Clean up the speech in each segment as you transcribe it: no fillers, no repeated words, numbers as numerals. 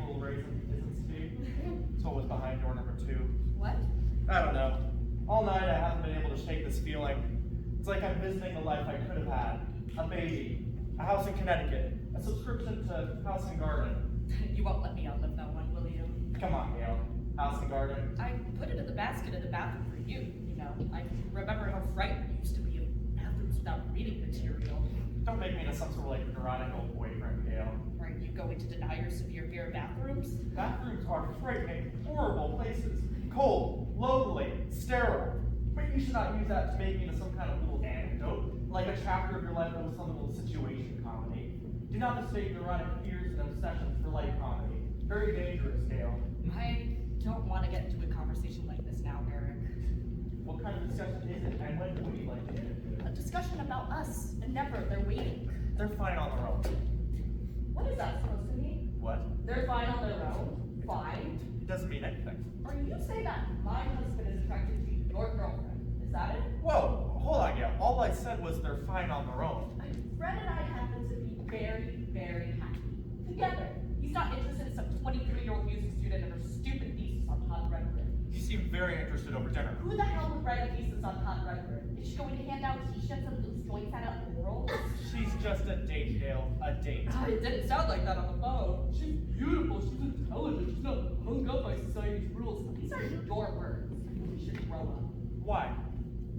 little raisin, isn't Steve? So what was behind door number 2? What? I don't know. All night I haven't been able to shake this feeling. It's like I'm visiting the life I could have had. A baby, a house in Connecticut, a subscription to House and Garden. You won't let me outlive that one, will you? Come on, Gail. House and Garden. I put it in the basket in the bathroom for you, you know. I remember how frightened you used to be of bathrooms without reading material. Don't make me into some sort of like neurotic old boyfriend, Gail. Are you going to deny your severe fear of bathrooms? Bathrooms are frightening, horrible places. Cold, lonely, sterile. But you should not use that to make me into some kind of little anecdote, like a chapter of your life that was some little situation comedy. Do not mistake neurotic fears and obsessions for light comedy. Very dangerous, Gail. I don't want to get into a conversation like this now, Eric. What kind of discussion is it, and when would you like to get into A it? discussion about us, and never, they're waiting. They're fine on their own. What is that supposed to mean? What? They're fine on their own? Fine? It doesn't mean anything. Are you saying that my husband is attracted to your girlfriend? Is that it? Whoa, hold on, Gail. All I said was they're fine on their own. Fred and I happen to be very, very happy. Together. He's not interested in some 23-year-old music student and her stupid thesis on hot red grid. You seem very interested over dinner. Who the hell would write a thesis on hot red grid? Is she going to hand out t-shirts and loose joints and out orals? She's just a date, Gail. A date. It didn't sound like that on the phone. She's beautiful, she's intelligent, she's not hung up by society's rules. These are your words. You should grow up. Why?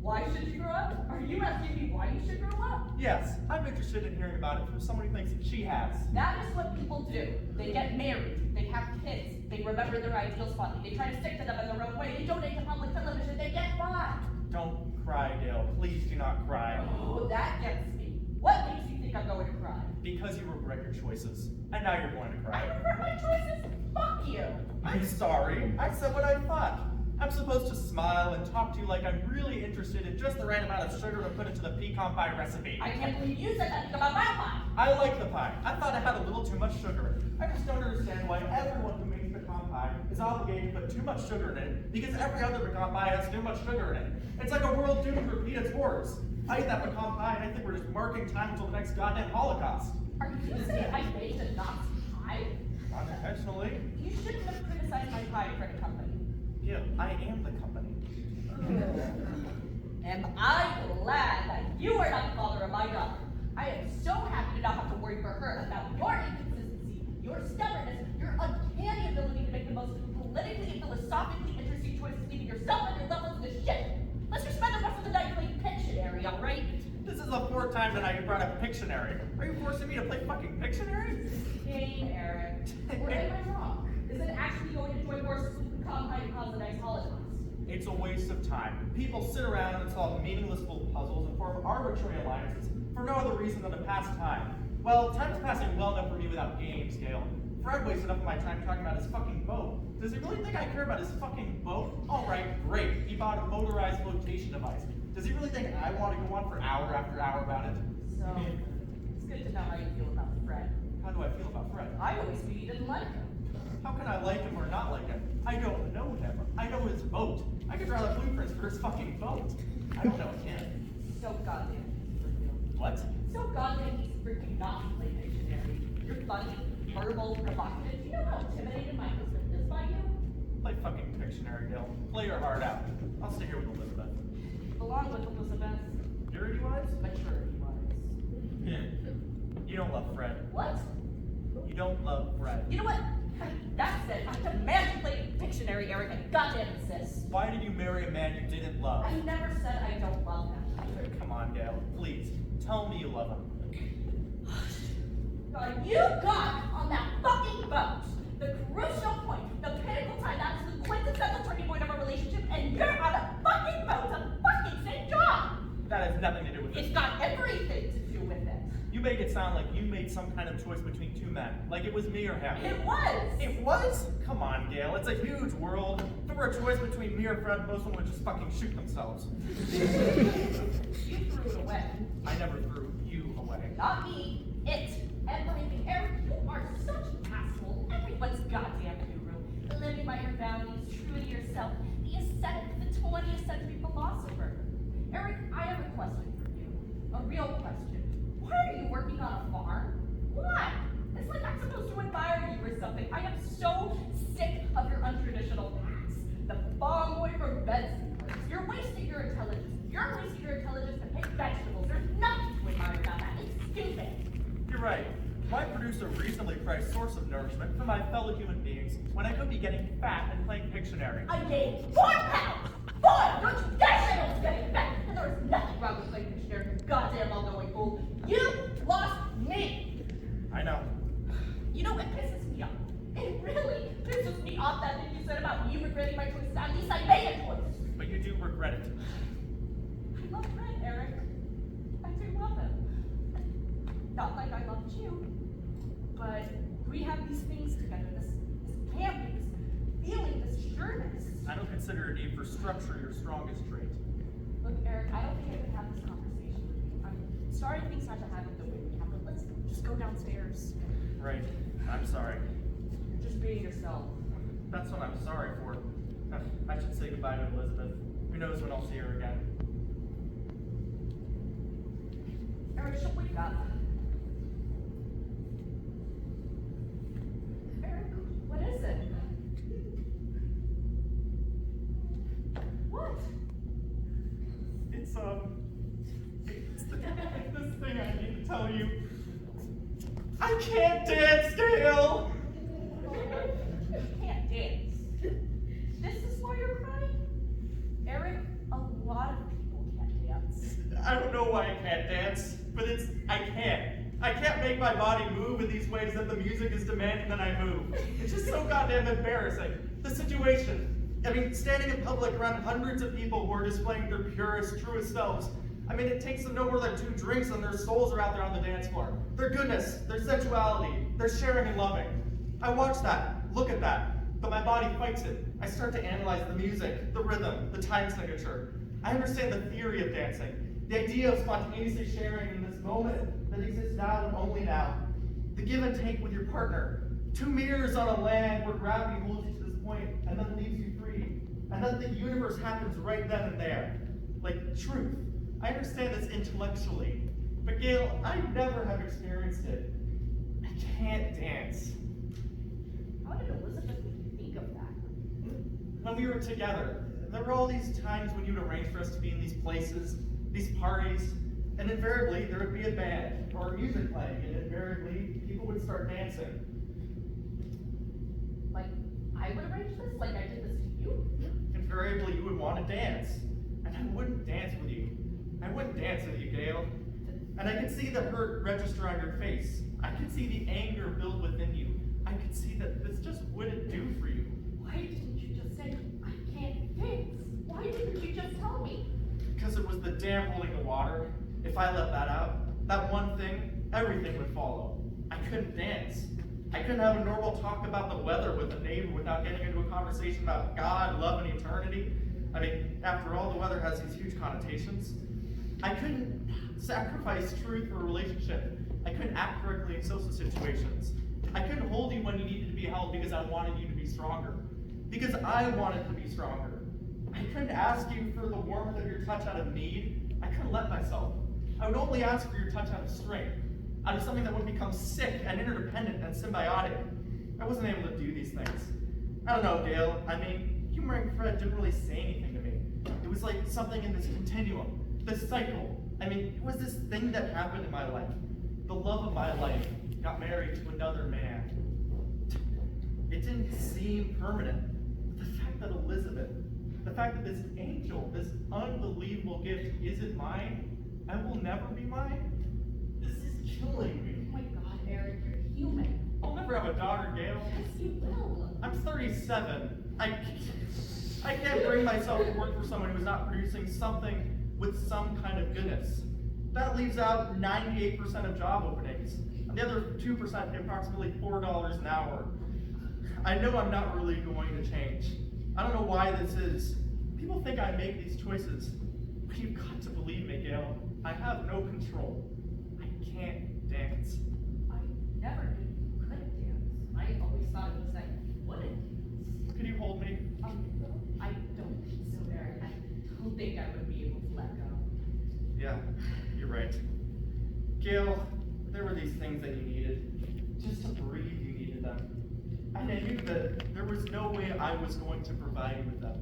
Why should you grow up? Are you asking me why you should grow up? Yes, I'm interested in hearing about it from someone who thinks that she has. That is what people do. They get married, they have kids, they remember their ideals fondly, they try to stick to them in their own way, they donate to public television, they get by. Don't cry, Gail. Please do not cry. Oh, that gets me. What makes you think I'm going to cry? Because you regret your choices. And now you're going to I cry. regret my choices? Fuck you. I'm sorry. I said what I thought. I'm supposed to smile and talk to you like I'm really interested in just the right amount of sugar to put into the pecan pie recipe. I can't believe you said that thing about my pie. I like the pie. I thought it had a little too much sugar. I just don't understand why everyone who makes pecan pie is obligated to put too much sugar in it because every other pecan pie has too much sugar in it. It's like a world doomed to repeat its horrors. I eat that pecan pie and I think we're just marking time until the next goddamn Holocaust. Are you saying I baked a Nazi pie? Not intentionally. You shouldn't have criticized my pie for the company. Yeah, I am the company. Am I glad that you are not the father of my daughter? I am so happy to not have to worry for her about your inconsistency, your stubbornness, your uncanny ability to make the most politically and philosophically interesting choices, leaving yourself and your loved ones in the shit. Let's just spend the rest of the night playing Pictionary, all right? This is the 4th time tonight you brought up Pictionary. Are you forcing me to play fucking Pictionary? Game, Eric. Or am I wrong? Is it actually going to join forces with the Combine and cause a nice holocaust? It's a waste of time. People sit around and solve meaningless little puzzles and form arbitrary alliances for no other reason than to pass time. Well, time's passing well enough for me without games, Gail. Fred wasted enough of my time talking about his fucking boat. Does he really think I care about his fucking boat? Alright, great. He bought a motorized flotation device. Does he really think I want to go on for hour after hour about it? So, it's good to know how you feel about Fred. How do I feel about Fred? I always knew you didn't like him. How can I like him or not like him? I don't know him. I know his boat. I could draw the blueprints for his fucking boat. I don't know him. So goddamn easy for you. What? So goddamn easy for you not to play Pictionary. You're funny, verbal, provocative. Do you know how intimidated my husband is by you? Play fucking Pictionary, Gail. Play your heart out. I'll stay here with Elizabeth. Belong with Elizabeth. Purity-wise? Maturity-wise. You don't love Fred. What? You don't love Fred. You know what? That's it. I demand you play Pictionary, Eric. I goddamn insist. Why did you marry a man you didn't love? I never said I don't love him. Come on, Gail. Please, tell me you love him. You got on that fucking boat. The crucial point, the pinnacle time, that's the quintessential turning point of our relationship, and you're on a fucking boat to fucking St. John. That has nothing to do with It's it. got everything to do with it. You make it sound like you made some kind of choice between two men. Like it was me or him. It was. It was? Come on, Gail. It's a huge world. If there were a choice between me or Fred, most of them would just fucking shoot themselves. You threw it away. I never threw you away. Not me. It. Everything. Eric, you are such an asshole. Everyone's goddamn guru. Living by your values, true to yourself. The ascetic, the 20th century philosopher. Eric, I have a question for you. A real question. Why are you working on a farm? Why? It's like I'm supposed to admire you or something. I am so right. Why produce a reasonably priced source of nourishment for my fellow human beings when I could be getting fat and playing Pictionary? I gained 4 pounds! 4! Don't you dare say I was getting fat! And there was nothing wrong with playing Pictionary, you goddamn all-knowing fool. You lost me! I know. You know, it pisses me off. It really pisses me off that thing you said about you regretting my choices. At least I made a choice. But you do regret it. I love Fred, Eric. I do love him. Not like I loved you. But we have these things together, this camping, this feeling, this sureness. I don't consider a need for structure your strongest trait. Look, Eric, I don't think I can have this conversation with you. I'm sorry things had to happen the way we have, but let's just go downstairs. Right. I'm sorry. You're just being yourself. That's what I'm sorry for. I should say goodbye to Elizabeth. Who knows when I'll see her again. Eric, she'll wake up. Eric, what is it? What? It's this thing I need to tell you. I can't dance, Gail! You can't dance. This is why you're crying? Eric, a lot of people can't dance. I don't know why I can't dance, but I can't. I can't make my body move in these ways that the music is demanding that I move. It's just so goddamn embarrassing. The situation. I mean, standing in public around hundreds of people who are displaying their purest, truest selves. I mean, it takes them no more than 2 drinks and their souls are out there on the dance floor. Their goodness, their sensuality, their sharing and loving. I watch that, look at that, but my body fights it. I start to analyze the music, the rhythm, the time signature. I understand the theory of dancing, the idea of spontaneously sharing in this moment that exists now and only now. The give and take with your partner. 2 mirrors on a land where gravity holds you to this point and then leaves you free. And then the universe happens right then and there. Like truth. I understand this intellectually, but Gail, I never have experienced it. I can't dance. How did Elizabeth think of that? When we were together, there were all these times when you'd arrange for us to be in these places, these parties, and invariably there would be a band or music playing, and invariably people would start dancing. Like, I would arrange this? Like I did this to you? Invariably you would want to dance, and I wouldn't dance with you. I wouldn't dance with you, Gail. And I could see the hurt register on your face. I could see the anger build within you. I could see that this just wouldn't do for you. Why didn't you just say, I can't dance? Why didn't you just tell me? Because it was the dam holding the water. If I let that out, that one thing, everything would follow. I couldn't dance. I couldn't have a normal talk about the weather with a neighbor without getting into a conversation about God, love, and eternity. I mean, after all, the weather has these huge connotations. I couldn't sacrifice truth for a relationship. I couldn't act correctly in social situations. I couldn't hold you when you needed to be held because I wanted you to be stronger. Because I wanted to be stronger. I couldn't ask you for the warmth of your touch out of need. I couldn't let myself. I would only ask for your touch out of strength, out of something that would become sick and interdependent and symbiotic. I wasn't able to do these things. I don't know, Gail. I mean, humor and Fred didn't really say anything to me. It was like something in this continuum. This cycle. I mean, it was this thing that happened in my life. The love of my life got married to another man. It didn't seem permanent. But the fact that Elizabeth, the fact that this angel, this unbelievable gift isn't mine, and will never be mine, this is killing me. Oh my God, Eric, you're human. I'll never have a daughter, Gail. Yes, you will. I'm 37. I can't bring myself to work for someone who's not producing something with some kind of goodness. That leaves out 98% of job openings, and the other 2% approximately $4 an hour. I know I'm not really going to change. I don't know why this is. People think I make these choices, but you've got to believe me, Gail. I have no control. I can't dance. I never knew you couldn't dance. I always thought it was that you wouldn't dance. Could you hold me? I don't think so, Eric. I don't think I would be able to let go. Yeah, you're right. Gail, there were these things that you needed. Just to breathe, you needed them. And I knew that there was no way I was going to provide you with them.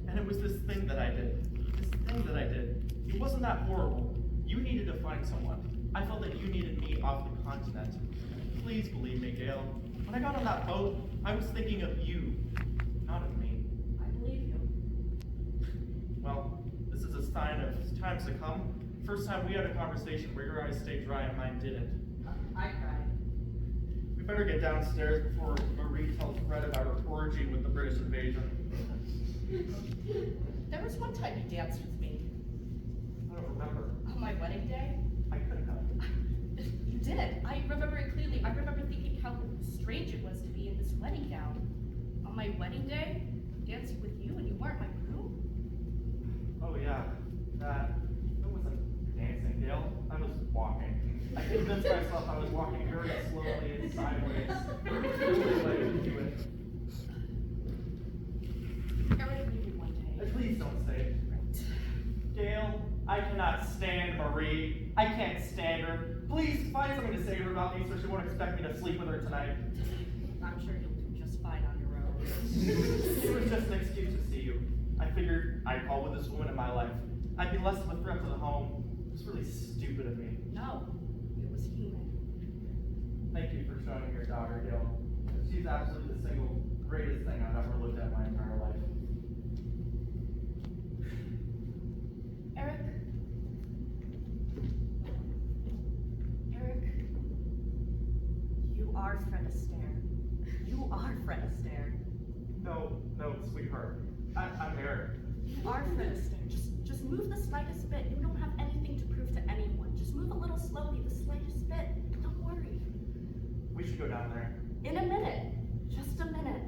And it was this thing that I did. This thing that I did. It wasn't that horrible. You needed to find someone. I felt that you needed me off the continent. Please believe me, Gail. When I got on that boat, I was thinking of you, not of me. I believe you. Well, this is a sign of times to come. First time we had a conversation where your eyes stayed dry and mine didn't. I cried. We better get downstairs before Marie tells Fred about her orgy with the British invasion. There was one time you danced with me. I don't remember. On my wedding day? I couldn't have. You did. I remember it clearly. I remember thinking how strange it was to be in this wedding gown. On my wedding day, dancing with you and you weren't my groom? Oh yeah, that wasn't dancing, Gail. I was walking. I convinced myself I was walking very slowly and sideways. It was the only way to do it. Eric, maybe one day. Please don't say it. Gail, I cannot stand Marie. I can't stand her. Please find something to say to her about me so she won't expect me to sleep with her tonight. I'm sure you'll do just fine on your own. It was just an excuse to see you. I figured I'd call with this woman in my life. I'd be less of a threat to the home. It was really stupid of me. No, it was human. Thank you for showing me your daughter, Gail. She's absolutely the single greatest thing I've ever looked at in my entire life. Eric? Eric? You are Fred Astaire. You are Fred Astaire. No, sweetheart. I'm Eric. You are Fred Astaire. Just move the slightest bit. You don't have anything to prove to anyone. Just move a little slowly, the slightest bit. Don't worry. We should go down there. In a minute. Just a minute.